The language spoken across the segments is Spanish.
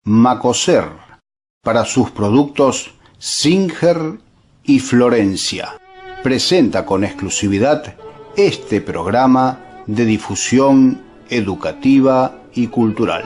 Macoser, para sus productos Singer y Florencia, presenta con exclusividad este programa de difusión educativa y cultural.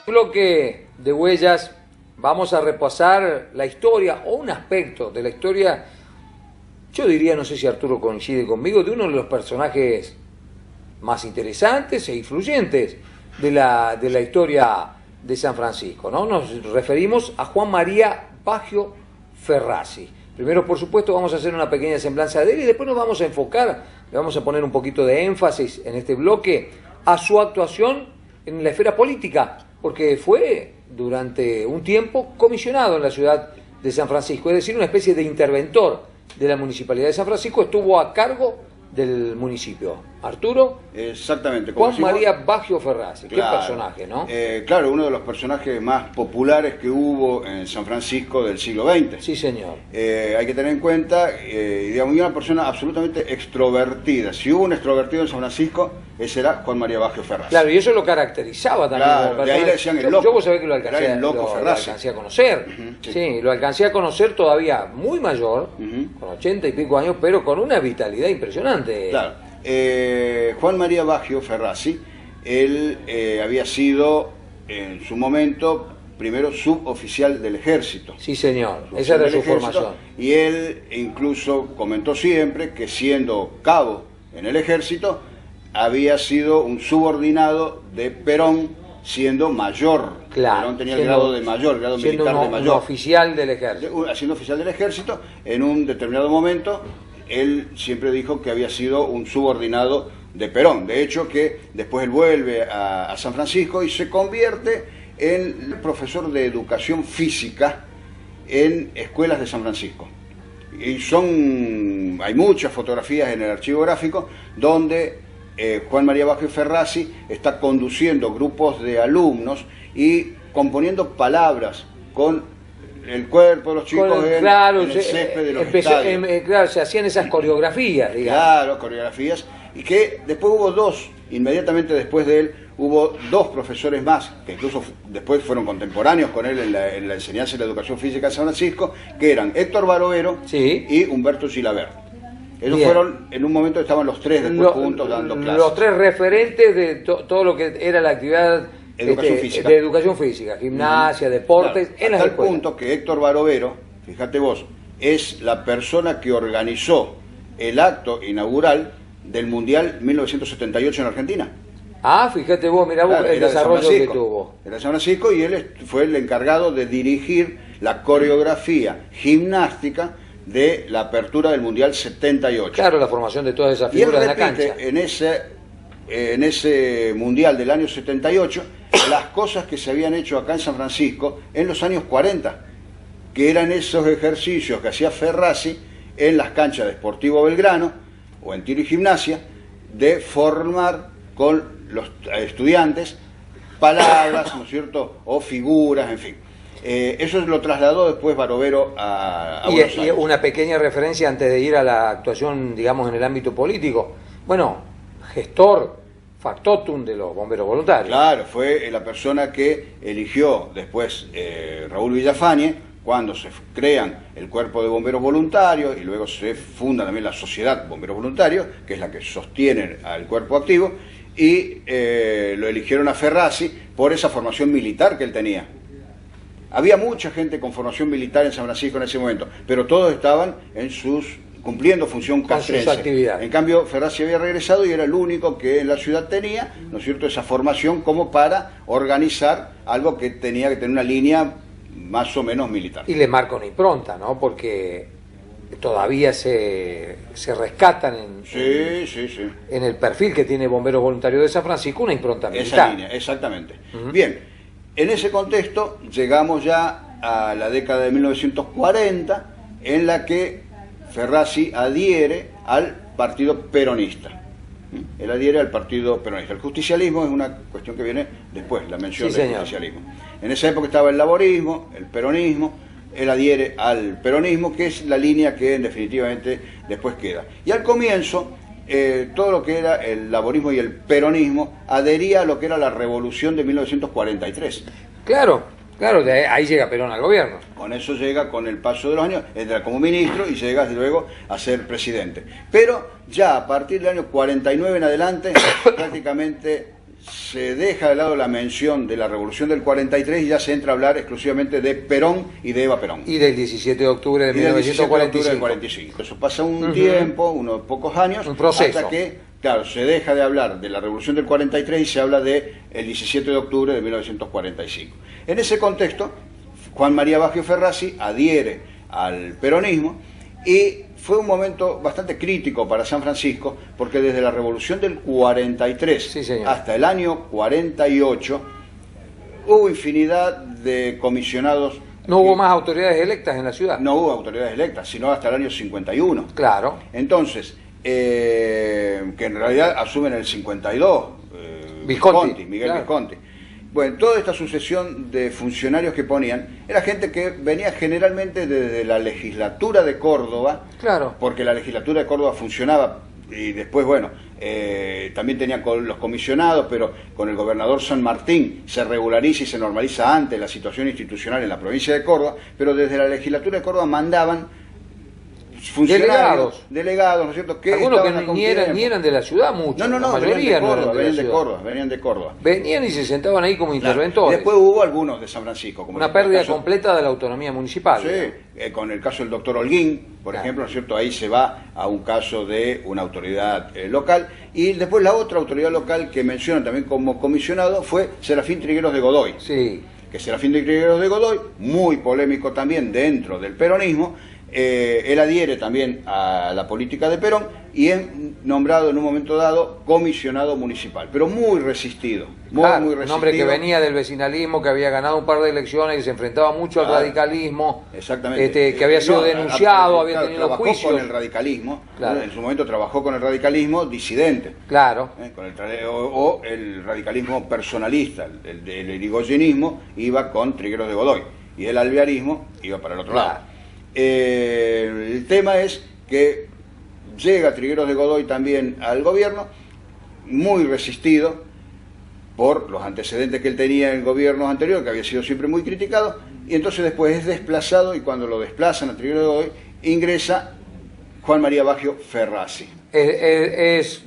Bloque de huellas vamos a repasar la historia o un aspecto de la historia, yo diría, no sé si Arturo coincide conmigo, de uno de los personajes más interesantes e influyentes de la historia de San Francisco, ¿no? Nos referimos a Juan María Baggio Ferrazzi. Primero, por supuesto, vamos a hacer una pequeña semblanza de él y después nos vamos a enfocar, le vamos a poner un poquito de énfasis en este bloque a su actuación en la esfera política, porque fue durante un tiempo comisionado en la ciudad de San Francisco, es decir, una especie de interventor de la Municipalidad de San Francisco, estuvo a cargo del municipio. Arturo. Exactamente. Juan María Baggio Ferrazzi, claro, qué personaje, ¿no? Claro, uno de los personajes más populares que hubo en San Francisco del siglo XX. Sí, señor. Hay que tener en cuenta, digamos, una persona absolutamente extrovertida. Si hubo un extrovertido en San Francisco, ese era Juan María Baggio Ferrazzi. Claro, y eso lo caracterizaba también. Claro, de ahí le decían el loco. Yo vos sabés que lo alcancé a conocer. Sí. Sí, lo alcancé a conocer todavía muy mayor, con 80 y pico años, pero con una vitalidad impresionante. Claro. Juan María Baggio Ferrazzi, él había sido en su momento primero suboficial del ejército. Sí, señor, esa era su formación. Y él incluso comentó siempre que siendo cabo en el ejército, había sido un subordinado de Perón siendo mayor. Claro, Perón tenía el grado de mayor, el grado militar de mayor. Un oficial del ejército. Siendo oficial del ejército, en un determinado momento, él siempre dijo que había sido un subordinado de Perón. De hecho, que después él vuelve a San Francisco y se convierte en profesor de educación física en escuelas de San Francisco. Y hay muchas fotografías en el archivo gráfico donde Juan María Baggio Ferrazzi está conduciendo grupos de alumnos y componiendo palabras con el cuerpo de los chicos en el césped de los estadios. Claro, se hacían esas coreografías, digamos. Claro, coreografías. Y que después hubo inmediatamente después de él, hubo dos profesores más, que incluso después fueron contemporáneos con él en la enseñanza y la educación física de San Francisco, que eran Héctor Barovero y Humberto Gilabert. Ellos fueron, en un momento estaban los tres después juntos dando clases. Los tres referentes de todo lo que era la actividad física. De educación física, gimnasia, deportes, claro, en las escuelas. Hasta el punto que Héctor Barovero, fíjate vos, es la persona que organizó el acto inaugural del Mundial 1978 en Argentina. Ah, fíjate vos, mirá vos el desarrollo que tuvo. Era de San Francisco y él fue el encargado de dirigir la coreografía gimnástica de la apertura del Mundial 78. Claro, la formación de todas esas figuras en la cancha. En ese Mundial del año 78, las cosas que se habían hecho acá en San Francisco en los años 40, que eran esos ejercicios que hacía Ferrazzi en las canchas de Sportivo Belgrano o en tiro y gimnasia, de formar con los estudiantes palabras, ¿no es cierto?, o figuras, en fin. Eso lo trasladó después Barovero a Buenos Aires. Y una pequeña referencia antes de ir a la actuación, digamos, en el ámbito político. Bueno, gestor factotum de los bomberos voluntarios. Claro, fue la persona que eligió después Raúl Villafañe, cuando se crean el cuerpo de bomberos voluntarios y luego se funda también la sociedad bomberos voluntarios, que es la que sostiene al cuerpo activo, y lo eligieron a Ferrazzi por esa formación militar que él tenía. Había mucha gente con formación militar en San Francisco en ese momento, pero todos estaban en sus cumpliendo función Con sus castrense. actividades. En cambio, Ferrazzi había regresado y era el único que en la ciudad tenía, ¿no es cierto?, esa formación como para organizar algo que tenía que tener una línea más o menos militar. Y le marca una impronta, ¿no? Porque todavía se rescatan Sí. en el perfil que tiene Bomberos Voluntarios de San Francisco una impronta Esa militar. línea, exactamente. Bien, en ese contexto llegamos ya a la década de 1940, en la que Ferrazzi adhiere al partido peronista. Él adhiere al partido peronista. El justicialismo es una cuestión que viene después, la mención Sí, del señor. justicialismo. En esa época estaba el laborismo, el peronismo. Él adhiere al peronismo, que es la línea que definitivamente después queda. Y al comienzo, todo lo que era el laborismo y el peronismo adhería a lo que era la revolución de 1943. Claro, ahí llega Perón al gobierno. Con eso llega, con el paso de los años, entra como ministro y llega luego a ser presidente. Pero ya a partir del año 49 en adelante, prácticamente se deja de lado la mención de la revolución del 43 y ya se entra a hablar exclusivamente de Perón y de Eva Perón. Y del 17 de octubre de Y del 17 de octubre del 1945. 45. Eso pasa un tiempo, unos pocos años, Un proceso. hasta que, claro, se deja de hablar de la revolución del 43 y se habla de el 17 de octubre de 1945. En ese contexto, Juan María Baggio Ferrazzi adhiere al peronismo y fue un momento bastante crítico para San Francisco porque desde la revolución del 43 Sí, señor. hasta el año 48 hubo infinidad de comisionados. No hubo más autoridades electas en la ciudad. No hubo autoridades electas, sino hasta el año 51. Claro. Entonces, que en realidad asumen el 52, Visconti, Miguel claro. Visconti. Bueno, toda esta sucesión de funcionarios que ponían era gente que venía generalmente desde la legislatura de Córdoba, Claro. porque la legislatura de Córdoba funcionaba y después, bueno, también tenían con los comisionados, pero con el gobernador San Martín se regulariza y se normaliza antes la situación institucional en la provincia de Córdoba, pero desde la legislatura de Córdoba mandaban funcionarios, delegados, ¿no es cierto? Que Algunos que estaban a ni eran de la ciudad, muchos. No, la mayoría no eran de la venían de ciudad. Córdoba, venían de Córdoba. Venían y se sentaban ahí como Claro. interventores. Después hubo algunos de San Francisco. Como Una el pérdida caso- completa de la autonomía municipal. Sí, con el caso del doctor Holguín, por Claro. ejemplo, ¿no es cierto? Ahí se va a un caso de una autoridad local. Y después la otra autoridad local que mencionan también como comisionado fue Serafín Trigueros de Godoy. Sí. Que Serafín de Trigueros de Godoy, muy polémico también dentro del peronismo, él adhiere también a la política de Perón y es nombrado en un momento dado comisionado municipal, pero muy resistido, muy resistido. Un hombre que venía del vecinalismo, que había ganado un par de elecciones, que se enfrentaba mucho al Claro. radicalismo, Exactamente. que había sido No, denunciado, había claro, tenido trabajó juicios. con el radicalismo, Claro. en su momento trabajó con el radicalismo disidente, Claro. con o el radicalismo personalista, el irigoyenismo iba con Trigueros de Godoy y el alvearismo iba para el otro Claro. lado. El tema es que llega Trigueros de Godoy también al gobierno, muy resistido por los antecedentes que él tenía en el gobierno anterior, que había sido siempre muy criticado, y entonces después es desplazado, y cuando lo desplazan a Trigueros de Godoy, ingresa Juan María Baggio Ferrazzi. Es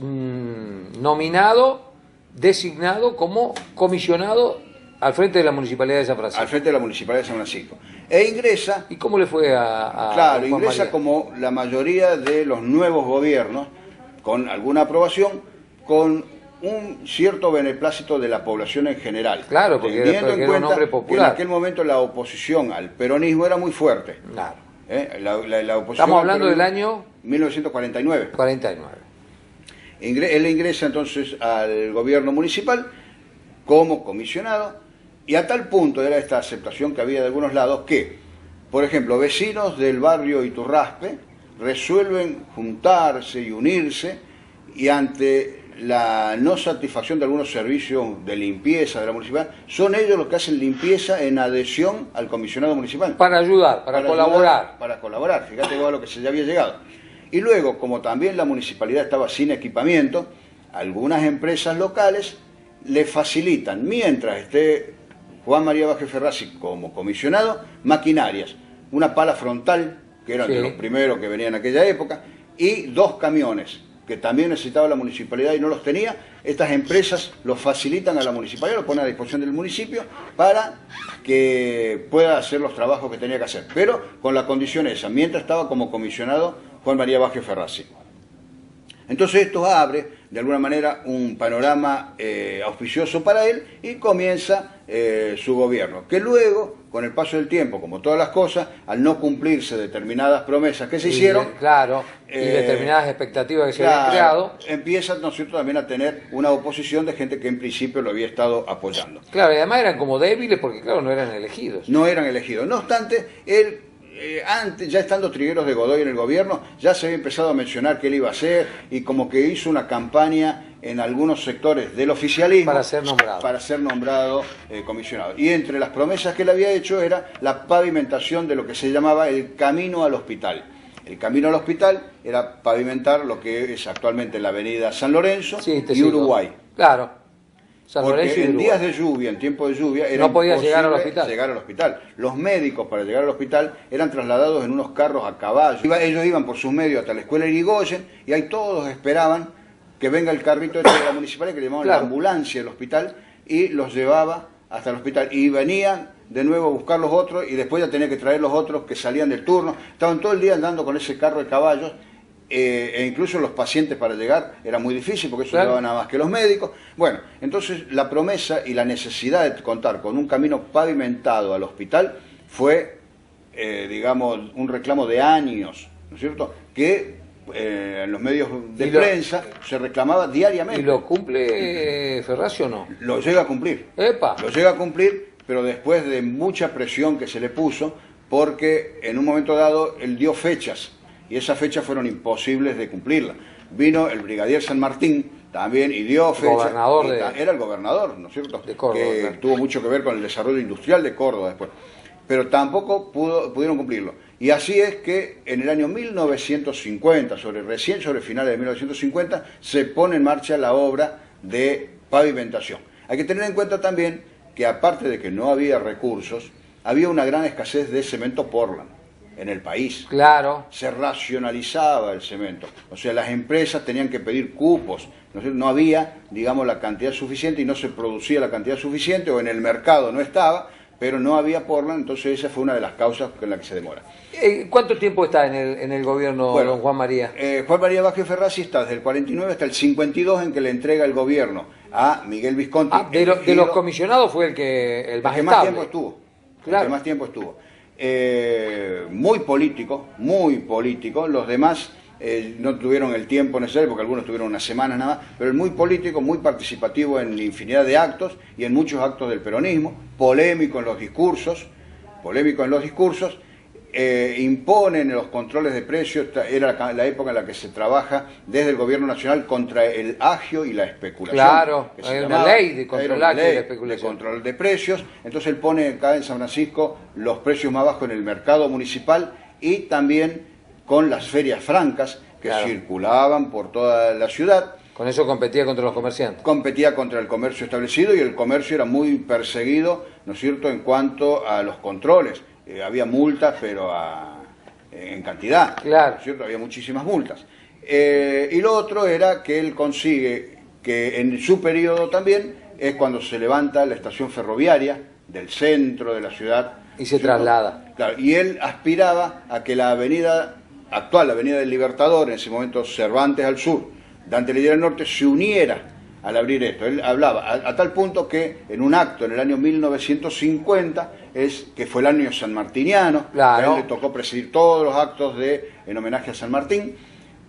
nominado, designado como comisionado al frente de la Municipalidad de San Francisco. Al frente de la Municipalidad de San Francisco. E ingresa, ¿Y cómo le fue a claro, Juan ingresa María? como la mayoría de los nuevos gobiernos, con alguna aprobación, con un cierto beneplácito de la población en general. Claro, porque teniendo era en un cuenta hombre que popular. en aquel momento la oposición al peronismo era muy fuerte. Claro. La oposición Estamos al hablando del peronismo, año 1949. 49. Él ingresa entonces al gobierno municipal como comisionado y a tal punto era esta aceptación que había de algunos lados que, por ejemplo, vecinos del barrio Iturraspe resuelven juntarse y unirse y ante la no satisfacción de algunos servicios de limpieza de la municipalidad, son ellos los que hacen limpieza en adhesión al comisionado municipal. Para ayudar, para colaborar. ayudar, para colaborar, fíjate vos a lo que se le había llegado. Y luego, como también la municipalidad estaba sin equipamiento, algunas empresas locales le facilitan, mientras esté Juan María Baggio Ferrazzi como comisionado, maquinarias, una pala frontal, que eran Sí. de los primeros que venían en aquella época, y 2 camiones, que también necesitaba la municipalidad y no los tenía. Estas empresas los facilitan a la municipalidad, los ponen a disposición del municipio para que pueda hacer los trabajos que tenía que hacer. Pero con la condición esa, mientras estaba como comisionado Juan María Baggio Ferrazzi. Entonces esto abre de alguna manera un panorama auspicioso para él y comienza su gobierno, que luego, con el paso del tiempo, como todas las cosas, al no cumplirse determinadas promesas que se hicieron, claro, y determinadas expectativas que se habían creado, empieza, ¿no es cierto?, también a tener una oposición de gente que en principio lo había estado apoyando. Claro, y además eran como débiles porque, claro, no eran elegidos. No eran elegidos. No obstante, él, antes, ya estando Trigueros de Godoy en el gobierno, ya se había empezado a mencionar qué él iba a hacer y como que hizo una campaña en algunos sectores del oficialismo para ser nombrado comisionado. Y entre las promesas que él había hecho era la pavimentación de lo que se llamaba el camino al hospital. El camino al hospital era pavimentar lo que es actualmente la avenida San Lorenzo y Uruguay. Claro. San Porque Lorenzo y en Uruguay. días de lluvia, en tiempo de lluvia, era no podía imposible llegar al hospital. Los médicos para llegar al hospital eran trasladados en unos carros a caballo. Ellos iban por sus medios hasta la escuela Irigoyen y ahí todos esperaban que venga el carrito de la municipalidad que le llamaban la ambulancia del hospital y los llevaba hasta el hospital. Y venían de nuevo a buscar los otros y después ya tenía que traer los otros que salían del turno. Estaban todo el día andando con ese carro de caballos. E incluso los pacientes para llegar era muy difícil porque eso llevaba nada más que los médicos. Bueno, entonces la promesa y la necesidad de contar con un camino pavimentado al hospital fue, digamos, un reclamo de años, ¿no es cierto?, que en los medios de prensa se reclamaba diariamente. ¿Y lo cumple Ferrazzi o no? Lo llega a cumplir. ¡Epa! Lo llega a cumplir, pero después de mucha presión que se le puso, porque en un momento dado él dio fechas, y esas fechas fueron imposibles de cumplirlas. Vino el brigadier San Martín también y dio fechas. Era el gobernador, ¿no es cierto?, de Córdoba, que tuvo mucho que ver con el desarrollo industrial de Córdoba después. Pero tampoco pudieron cumplirlo. Y así es que en el año 1950, recién sobre finales de 1950, se pone en marcha la obra de pavimentación. Hay que tener en cuenta también que aparte de que no había recursos, había una gran escasez de cemento Portland en el país. Claro. Se racionalizaba el cemento. O sea, las empresas tenían que pedir cupos. No había, digamos, la cantidad suficiente y no se producía la cantidad suficiente, o en el mercado no estaba, pero no había Portland, entonces esa fue una de las causas en la que se demora. ¿Cuánto tiempo está en el gobierno don Juan María? Juan María Baggio Ferrazzi está desde el 49 hasta el 52 en que le entrega el gobierno a Miguel Visconti. De los comisionados fue el más más tiempo estuvo. Claro. El que más tiempo estuvo. Muy político, los demás no tuvieron el tiempo necesario porque algunos tuvieron unas semanas nada más, pero el muy político, muy participativo en infinidad de actos y en muchos actos del peronismo, polémico en los discursos, imponen los controles de precios. Era la época en la que se trabaja desde el gobierno nacional contra el agio y la especulación. Claro, hay una ley de control del agio y la especulación. De control de precios. Entonces él pone acá en San Francisco los precios más bajos en el mercado municipal y también con las ferias francas que circulaban por toda la ciudad. Con eso competía contra los comerciantes. Competía contra el comercio establecido y el comercio era muy perseguido, ¿no es cierto?, en cuanto a los controles. Había multas, pero en cantidad, claro, ¿no es cierto?, había muchísimas multas. Y lo otro era que él consigue que en su periodo también es cuando se levanta la estación ferroviaria del centro de la ciudad. Y se traslada. Claro, y él aspiraba a que la avenida actual, la avenida del Libertador, en ese momento Cervantes al sur, Dante Alighieri al norte, se uniera al abrir esto. Él hablaba a tal punto que en un acto en el año 1950, que fue el año sanmartiniano, a él le tocó presidir todos los actos en homenaje a San Martín,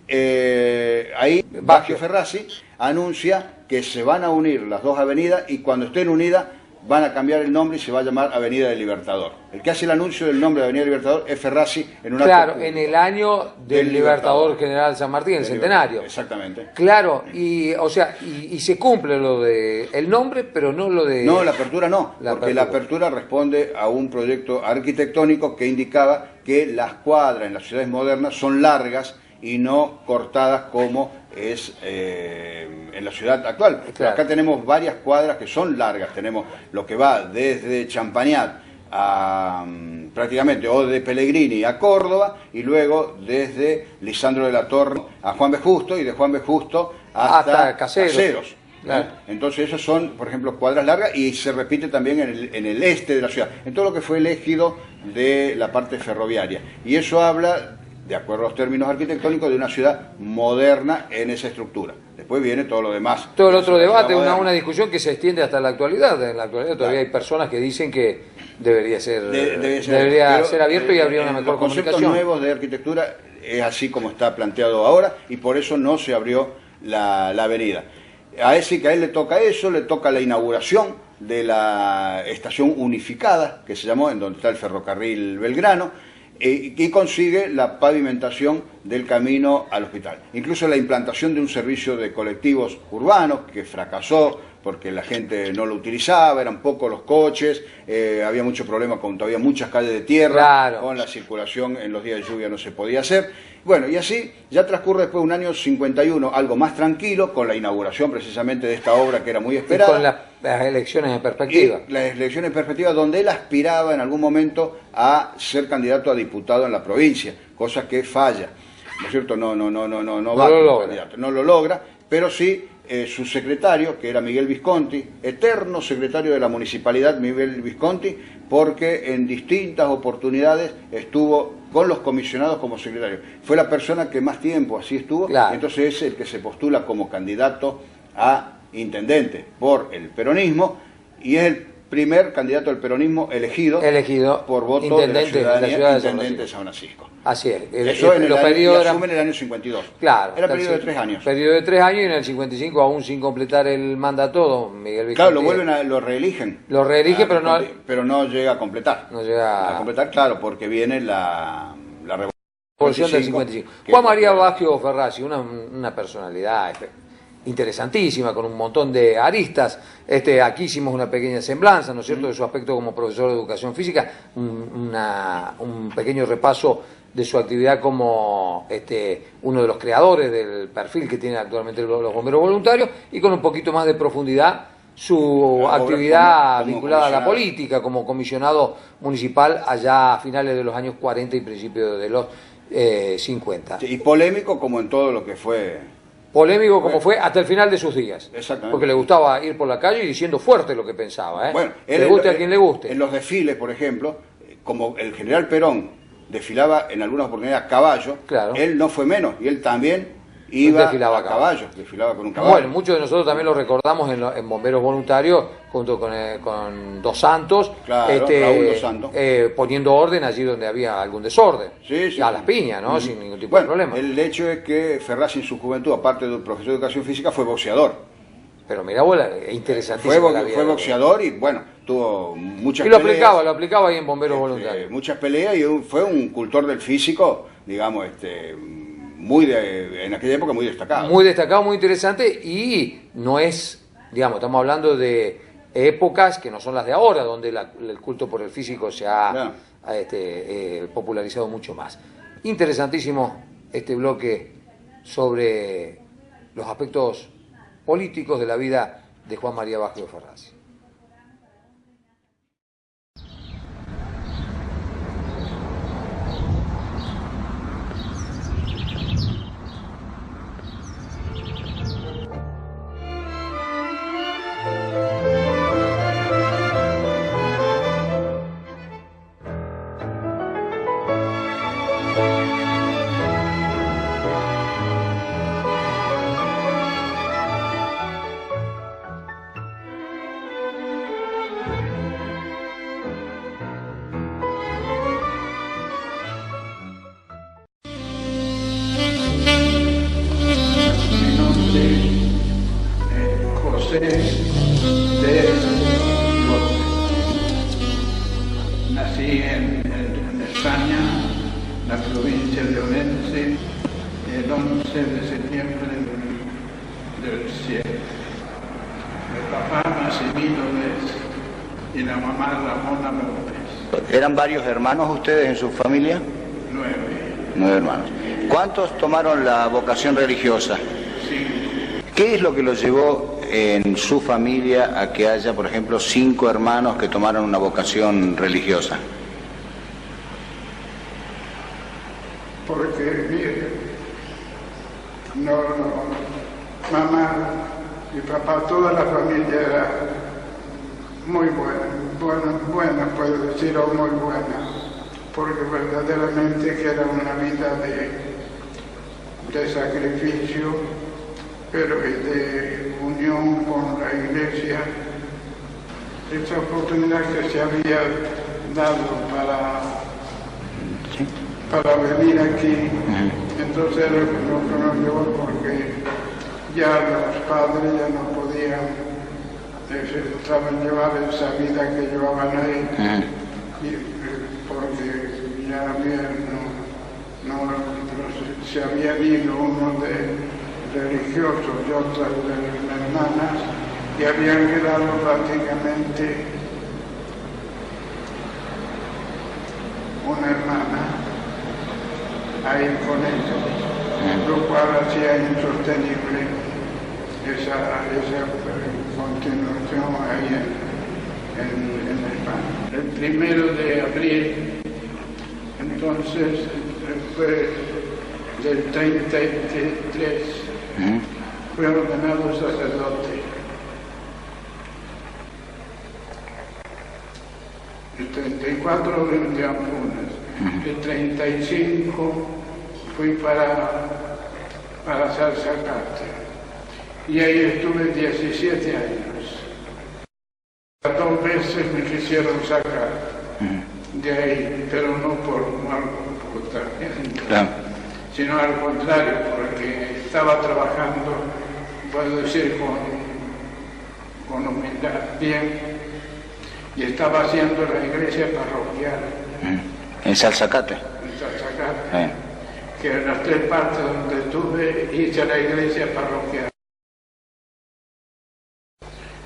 ahí Baggio Ferrazzi anuncia que se van a unir las dos avenidas y cuando estén unidas van a cambiar el nombre y se va a llamar Avenida del Libertador. El que hace el anuncio del nombre de Avenida del Libertador es Ferrazzi en un acto público. En el año del Libertador General San Martín, el centenario. Exactamente. Claro, y se cumple lo de el nombre, pero no lo de... No, la apertura no, porque la apertura responde a un proyecto arquitectónico que indicaba que las cuadras en las ciudades modernas son largas y no cortadas como es en la ciudad actual. Claro. Acá tenemos varias cuadras que son largas, tenemos lo que va desde Champagnat a prácticamente o de Pellegrini a Córdoba y luego desde Lisandro de la Torre a Juan B. Justo y de Juan B. Justo hasta Caseros. Claro. Entonces esas son, por ejemplo, cuadras largas y se repite también en el este de la ciudad, en todo lo que fue el ejido de la parte ferroviaria. Y eso habla de acuerdo a los términos arquitectónicos, de una ciudad moderna en esa estructura. Después viene todo lo demás. Todo el otro debate, una discusión que se extiende hasta la actualidad. En la actualidad todavía hay personas que dicen que debería ser abierto y habría una mejor comunicación. Los conceptos nuevos de arquitectura es así como está planteado ahora y por eso no se abrió la avenida. A él le toca eso, le toca la inauguración de la estación unificada, que se llamó, en donde está el ferrocarril Belgrano, y consigue la pavimentación del camino al hospital. Incluso la implantación de un servicio de colectivos urbanos, que fracasó porque la gente no lo utilizaba, eran pocos los coches, había mucho problema con todavía muchas calles de tierra, claro, con la circulación en los días de lluvia no se podía hacer. Bueno, y así ya transcurre después un año 51, algo más tranquilo, con la inauguración precisamente de esta obra que era muy esperada. Y con las elecciones en perspectiva. Y las elecciones en perspectiva, donde él aspiraba en algún momento a ser candidato a diputado en la provincia, cosa que falla, ¿no es cierto? No lo logra, pero sí su secretario, que era Miguel Visconti, eterno secretario de la municipalidad, Miguel Visconti, porque en distintas oportunidades estuvo con los comisionados como secretario. Fue la persona que más tiempo así estuvo, claro. Entonces es el que se postula como candidato a intendente por el peronismo y es el primer candidato del peronismo elegido por voto de la ciudadanía, intendente de San Francisco. Así es. Eso en asume en el año 52. Claro. Era periodo de 3 años. Periodo de 3 años y en el 55, aún sin completar el mandato, don Miguel Visconti. Claro, lo reeligen. Lo reelige, pero no llega a completar. No llega a completar, claro, porque viene la revolución del 55. Juan María Baggio Ferrazzi, una personalidad interesantísima, con un montón de aristas. Aquí hicimos una pequeña semblanza, ¿no es cierto?, de su aspecto como profesor de educación física, un pequeño repaso de su actividad como uno de los creadores del perfil que tienen actualmente los bomberos voluntarios, y con un poquito más de profundidad su actividad vinculada a la política como comisionado municipal allá a finales de los años 40 y principios de los 50. Y polémico como en todo lo que fue... Polémico como fue hasta el final de sus días. Exactamente. Porque le gustaba ir por la calle y diciendo fuerte lo que pensaba. Bueno, le guste a quien le guste. En los desfiles, por ejemplo, como el general Perón desfilaba en algunas oportunidades a caballo, claro, él no fue menos, y él también iba a caballo, desfilaba con un caballo. Bueno, muchos de nosotros también lo recordamos en Bomberos Voluntarios, junto con Dos Santos, claro, Raúl Dos Santos, poniendo orden allí donde había algún desorden. Sí. A las piñas, ¿no? Sin ningún tipo de problema. El hecho es que Ferrazzi en su juventud, aparte de profesor de educación física, fue boxeador. Pero mira, abuela, es interesantísimo. Fue boxeador y bueno, tuvo muchas peleas. Y lo aplicaba ahí en Bomberos Voluntarios. Muchas peleas y fue un cultor del físico, digamos, en aquella época muy destacado. Muy destacado, muy interesante, y no es, digamos, estamos hablando de épocas que no son las de ahora, donde el culto por el físico se ha popularizado mucho más. Interesantísimo este bloque sobre los aspectos políticos de la vida de Juan María Baggio Ferrazzi. Nací en España, la provincia de Orense, el 11 de septiembre del 7. El papá Massimino Lez y la mamá Ramona López. ¿Eran varios hermanos ustedes en su familia? 9. 9 hermanos. ¿Cuántos tomaron la vocación religiosa? 5. ¿Qué es lo que los llevó en su familia a que haya, por ejemplo, 5 hermanos que tomaron una vocación religiosa? Porque mamá y papá, toda la familia era muy buena, puedo decir, o muy buena. porque verdaderamente que era una vida de sacrificio, pero y de unión con la Iglesia. Esa oportunidad que se había dado para venir aquí, entonces era lo que nos llevó, porque ya los padres ya no podían llevar esa vida que llevaban ahí, porque ya se habían ido unos de religiosos y otras de hermanas, y habían quedado prácticamente una hermana ahí con ellos, lo cual hacía insostenible esa continuación ahí en España. El 1 de abril, entonces, fue del 33, fue ordenado sacerdote. El 34 vendí a Funes. El 35 fui para Salzacate. Y ahí estuve 17 años. 2 veces me quisieron sacar de ahí, pero no por mal comportamiento, sino al contrario, porque estaba trabajando, puedo decir, con humildad, bien, y estaba haciendo la iglesia parroquial. ¿En Salzacate? En Salzacate, que en las 3 partes donde estuve hice la iglesia parroquial.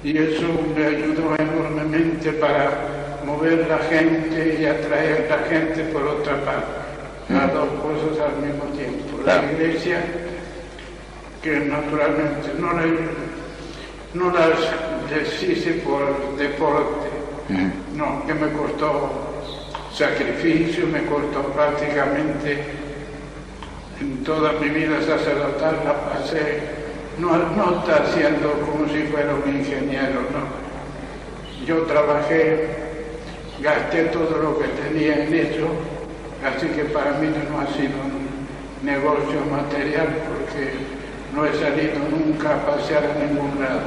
Y eso me ayudó enormemente para mover la gente y atraer la gente por otra parte. Las 2 cosas al mismo tiempo. La iglesia, que naturalmente no las deshice por deporte, no, que me costó sacrificio, me costó prácticamente en toda mi vida sacerdotal, la pasé. No está haciendo como si fuera un ingeniero, no. Yo trabajé, gasté todo lo que tenía en eso, así que para mí no ha sido un negocio material, porque no he salido nunca a pasear a ningún lado.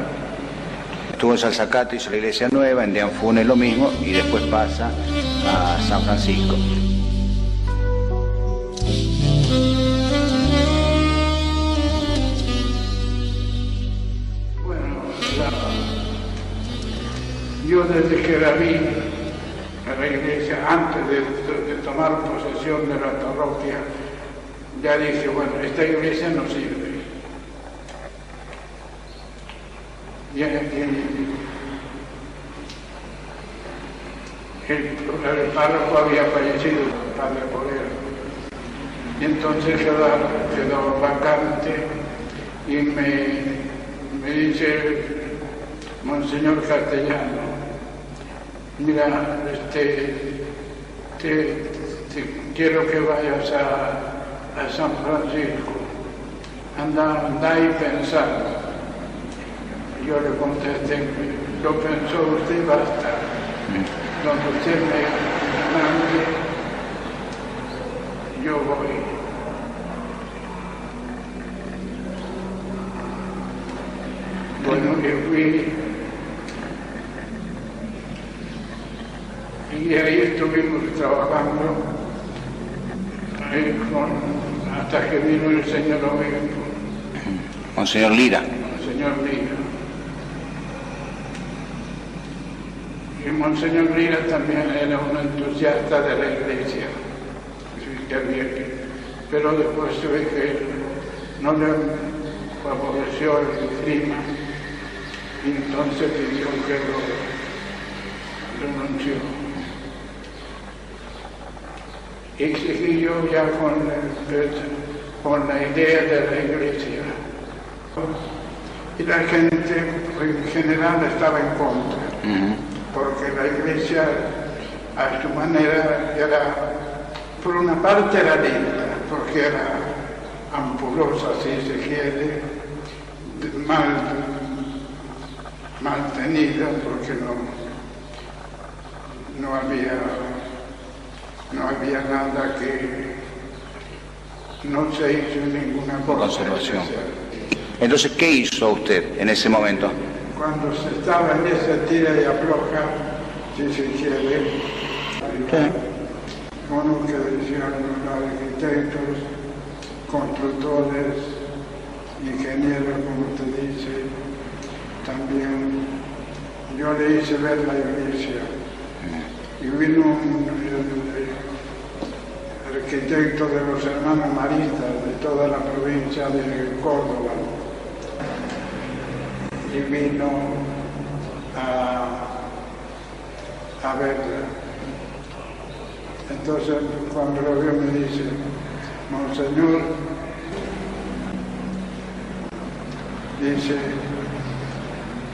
Estuvo en Salzacate, hizo la iglesia nueva, en Dianfunes lo mismo, y después pasa a San Francisco. Yo desde que la vi en la iglesia, antes de tomar posesión de la parroquia, ya dije, bueno, esta iglesia no sirve. Y el párroco había fallecido, el padre Polero. Y entonces quedó vacante y me dice Monseñor Castellano, mira, quiero que vayas a San Francisco, anda ahí pensando. Yo le contesté, lo pensó usted, basta. Donde usted me mande, yo voy. Bueno, que fui, y ahí estuvimos trabajando hasta que vino el señor obispo. Monseñor Lira. Monseñor Lira. Y Monseñor Lira también era un entusiasta de la iglesia, pero después se ve que no le favoreció el clima, y entonces pidió que lo renunció. Y seguí yo ya con la idea de la iglesia. Y la gente en general estaba en contra, porque la iglesia a su manera era, por una parte era linda, porque era ampulosa, si se quiere, mal tenida, porque no había no había nada que no se hizo ninguna cosa. Conservación. Entonces, ¿qué hizo usted en ese momento? Cuando se estaba en esa tira y afloja, si se quiere, uno que decían los arquitectos, constructores, ingenieros, como te dice, también yo le hice ver la iglesia. Y vino el arquitecto de los hermanos maristas de toda la provincia de Córdoba. Y vino a verla. Entonces, cuando lo vio, me dice: Monseñor, dice,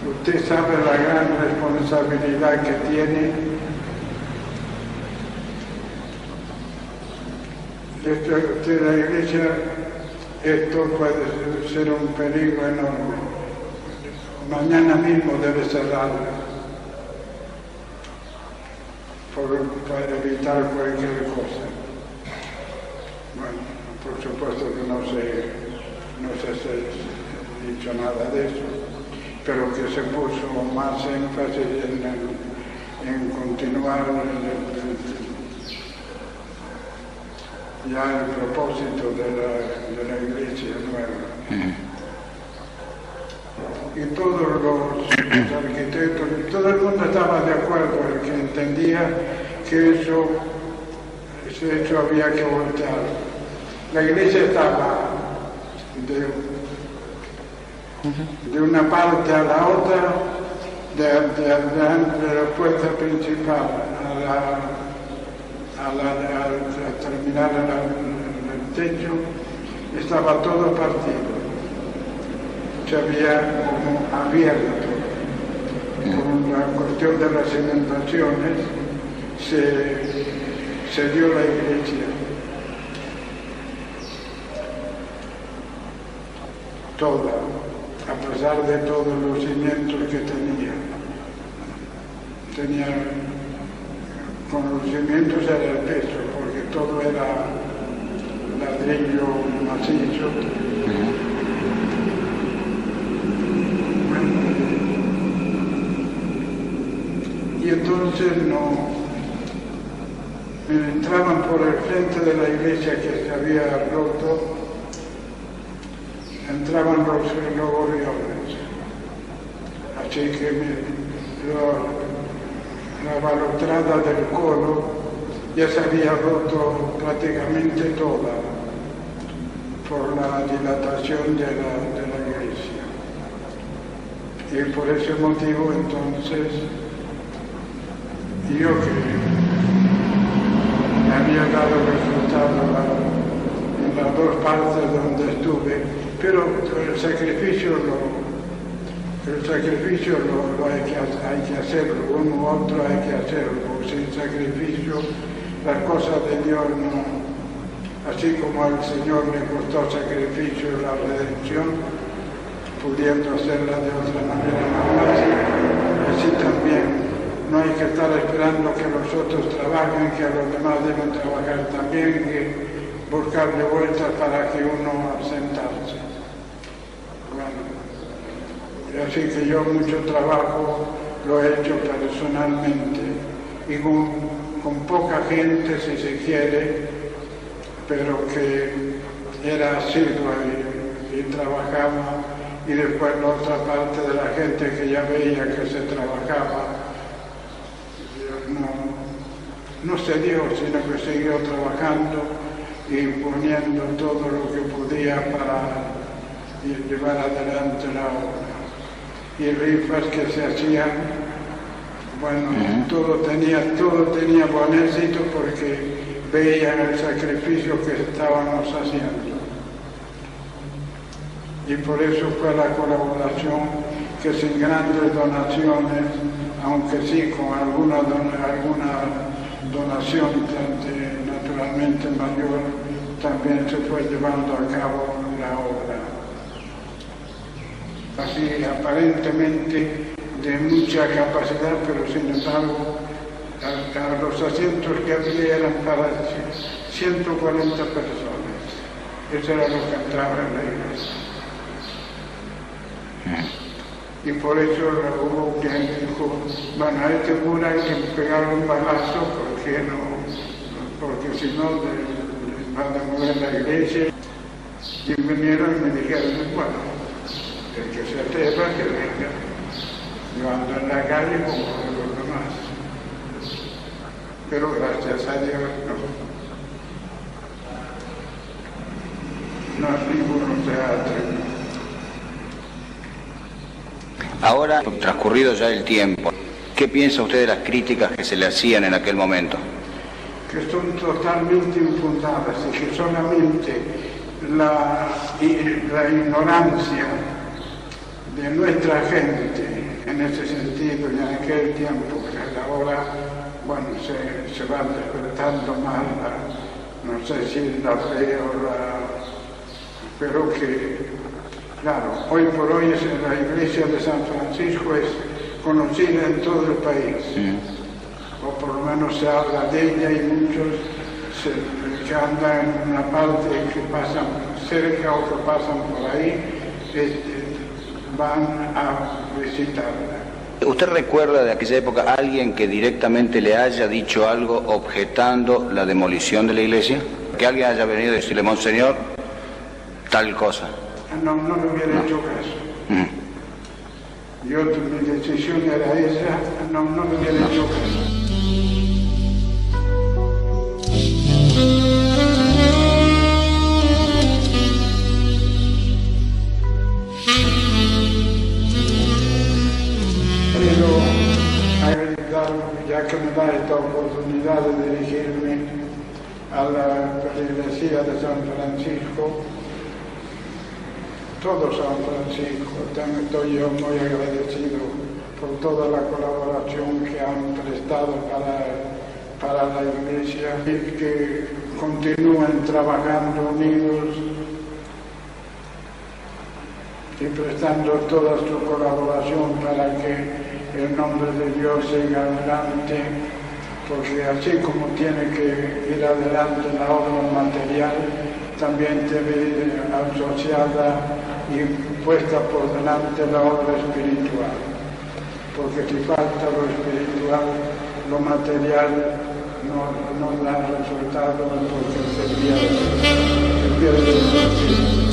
usted sabe la gran responsabilidad que tiene. De la iglesia, esto puede ser un peligro enorme. Mañana mismo debe cerrarla para evitar cualquier cosa. Bueno, por supuesto que no se ha dicho nada de eso, pero que se puso más énfasis en continuar ya el propósito de la iglesia nueva. Y todos los arquitectos, todo el mundo estaba de acuerdo, el que entendía que ese hecho había que voltear. La iglesia estaba de una parte a la otra, de la puerta principal a terminar el techo, estaba todo partido. Se había como abierto. Con la cuestión de las inundaciones se dio la iglesia. Toda, a pesar de todos los cimientos que tenía. Con los cimientos era el peso, porque todo era ladrillo macizo. Y entonces entraban por el frente de la iglesia que se había roto, entraban los gorriones. Así que la balaustrada del coro ya se había roto prácticamente toda por la dilatación de la iglesia. Y por ese motivo entonces yo que me había dado resultado en las dos partes donde estuve, pero el sacrificio hay que hacerlo, uno u otro hay que hacerlo, sin sacrificio las cosas de Dios no, así como al Señor le costó sacrificio la redención, pudiendo hacerla de otra manera más fácil, así también. No hay que estar esperando que los otros trabajen, que los demás deben trabajar también, que buscarle vueltas para que uno asentarse. Bueno, así que yo mucho trabajo lo he hecho personalmente y con poca gente, si se quiere, pero que era asidua y trabajaba, y después la otra parte de la gente que ya veía que se trabajaba, no se dio, sino que siguió trabajando y poniendo todo lo que podía para llevar adelante la obra. Y rifas que se hacían, bueno, todo tenía buen éxito porque veían el sacrificio que estábamos haciendo. Y por eso fue la colaboración que sin grandes donaciones, aunque sí con alguna donación naturalmente mayor, también se fue llevando a cabo la obra. Así aparentemente de mucha capacidad, pero sin embargo Los asientos que había eran para 140 personas. Eso era lo que entraba en la iglesia. Y por eso hubo quien dijo, bueno, a este cura hay que pegarle un balazo porque si no les van a mover la iglesia. Y vinieron y me dijeron, bueno, el que se atreva, que venga. Yo ando en la calle como los demás. Pero gracias a Dios no ninguno se ha atrevido. Ahora, transcurrido ya el tiempo, ¿qué piensa usted de las críticas que se le hacían en aquel momento? Que son totalmente infundadas y que solamente la ignorancia de nuestra gente en ese sentido y en aquel tiempo, que ahora, bueno, se van despertando más, no sé si la fe o pero que, claro, hoy por hoy la iglesia de San Francisco es conocida en todo el país, o por lo menos se habla de ella y muchos que andan en una parte que pasan cerca o que pasan por ahí, van a visitarla. ¿Usted recuerda de aquella época a alguien que directamente le haya dicho algo objetando la demolición de la iglesia? Que alguien haya venido a decirle, Monseñor, tal cosa. No le hubiera hecho caso. Yo, mi decisión era esa, no le hubiera hecho caso. Ya que me da esta oportunidad de dirigirme a la feligresía de San Francisco, todo San Francisco, estoy yo muy agradecido por toda la colaboración que han prestado para la iglesia y que continúen trabajando unidos y prestando toda su colaboración para que el nombre de Dios siga adelante, porque así como tiene que ir adelante la obra material, también debe ir asociada y puesta por delante la obra espiritual, porque si falta lo espiritual, lo material no da resultado, porque se pierde el sentido.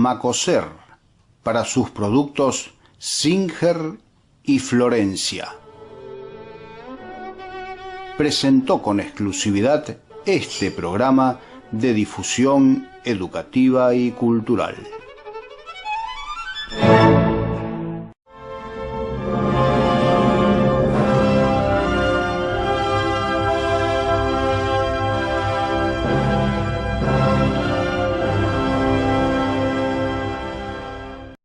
Macoser, para sus productos Singer y Florencia. Presentó con exclusividad este programa de difusión educativa y cultural.